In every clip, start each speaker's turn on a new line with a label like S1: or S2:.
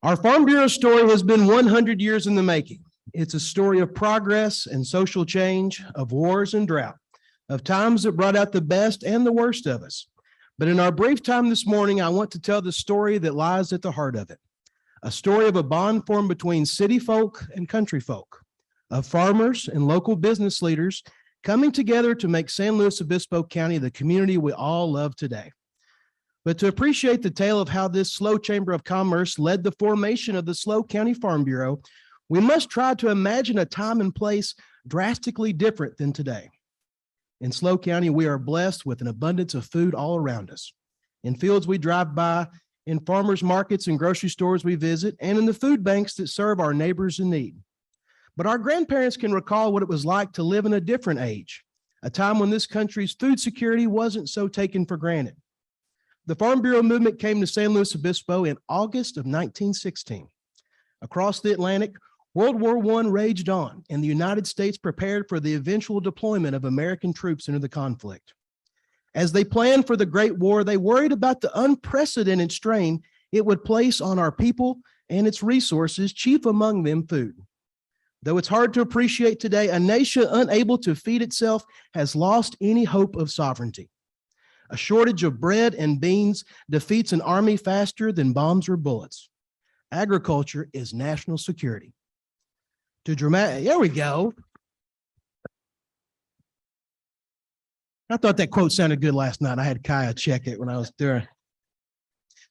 S1: Our Farm Bureau story has been 100 years in the making. It's a story of progress and social change, of wars and drought, of times that brought out the best and the worst of us. But in our brief time this morning, I want to tell the story that lies at the heart of it. A story of a bond formed between city folk and country folk, of farmers and local business leaders coming together to make San Luis Obispo County the community we all love today. But to appreciate the tale of how this SLO Chamber of Commerce led the formation of the SLO County Farm Bureau, we must try to imagine a time and place drastically different than today. In SLO County, we are blessed with an abundance of food all around us. In fields we drive by, in farmers markets and grocery stores we visit, and in the food banks that serve our neighbors in need. But our grandparents can recall what it was like to live in a different age, a time when this country's food security wasn't so taken for granted. The Farm Bureau movement came to San Luis Obispo in August of 1916. Across the Atlantic, World War I raged on, and the United States prepared for the eventual deployment of American troops into the conflict. As they planned for the Great War, they worried about the unprecedented strain it would place on our people and its resources, chief among them food. Though it's hard to appreciate today, a nation unable to feed itself has lost any hope of sovereignty. A shortage of bread and beans defeats an army faster than bombs or bullets. Agriculture is national security. There we go. I thought that quote sounded good last night. I had Kaya check it when I was there.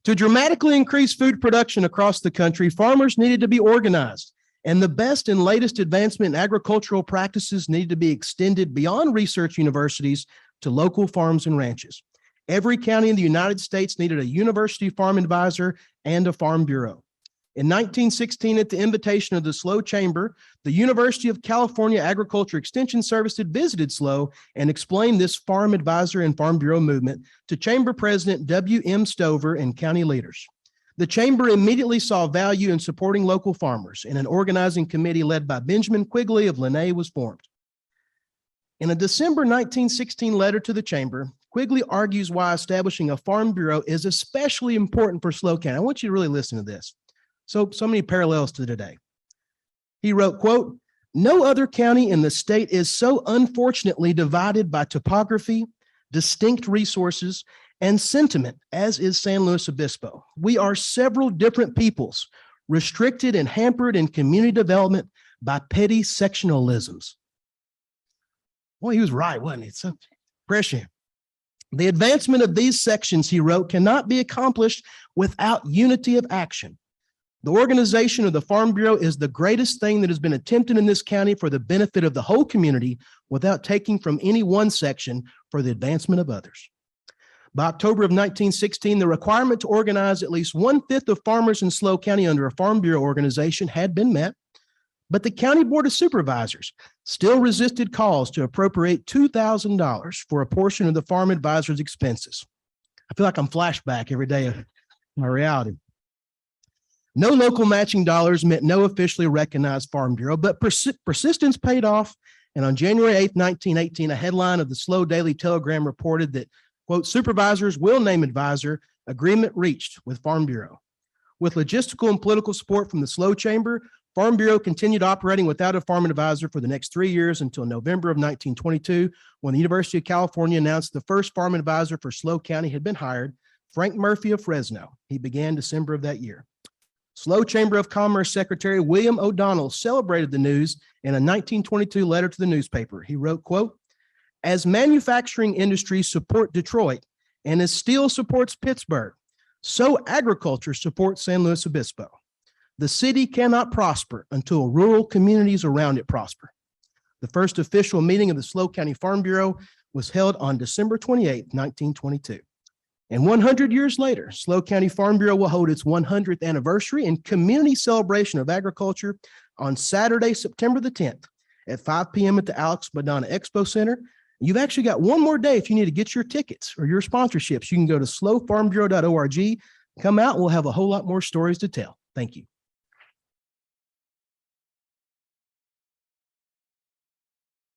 S1: To dramatically increase food production across the country, farmers needed to be organized, and the best and latest advancement in agricultural practices needed to be extended beyond research universities to local farms and ranches. Every county in the United States needed a university farm advisor and a farm bureau. In 1916, at the invitation of the SLO Chamber, the University of California Agriculture Extension Service had visited SLO and explained this farm advisor and farm bureau movement to Chamber President W.M. Stover and county leaders. The Chamber immediately saw value in supporting local farmers, and an organizing committee led by Benjamin Quigley of Lenay was formed. In a December 1916 letter to the Chamber, Quigley argues why establishing a farm bureau is especially important for SLO County. I want you to really listen to this. So many parallels to today. He wrote, quote, "No other county in the state is so unfortunately divided by topography, distinct resources, and sentiment as is San Luis Obispo. We are several different peoples, restricted and hampered in community development by petty sectionalisms." Well, he was right, wasn't he? It's so prescient. The advancement of these sections, he wrote, cannot be accomplished without unity of action. The organization of the Farm Bureau is the greatest thing that has been attempted in this county for the benefit of the whole community without taking from any one section for the advancement of others. By October of 1916, the requirement to organize at least 1/5 of farmers in SLO County under a Farm Bureau organization had been met, but the County Board of Supervisors still resisted calls to appropriate $2,000 for a portion of the farm advisor's expenses. I feel like I'm flashback every day of my reality. No local matching dollars meant no officially recognized Farm Bureau, but persistence paid off. And on January 8, 1918, a headline of the SLO Daily Telegram reported that, quote, "Supervisors will name advisor, agreement reached with Farm Bureau." With logistical and political support from the SLO Chamber, Farm Bureau continued operating without a farm advisor for the next 3 years until November of 1922, when the University of California announced the first farm advisor for SLO County had been hired, Frank Murphy of Fresno. He began December of that year. SLO Chamber of Commerce Secretary William O'Donnell celebrated the news in a 1922 letter to the newspaper. He wrote, quote, "As manufacturing industries support Detroit and as steel supports Pittsburgh, so agriculture supports San Luis Obispo. The city cannot prosper until rural communities around it prosper." The first official meeting of the SLO County Farm Bureau was held on December 28, 1922. And 100 years later, SLO County Farm Bureau will hold its 100th anniversary and community celebration of agriculture on Saturday, September the 10th at 5 p.m. at the Alex Madonna Expo Center. You've actually got one more day if you need to get your tickets or your sponsorships. You can go to slofarmbureau.org, come out, and we'll have a whole lot more stories to tell. Thank you.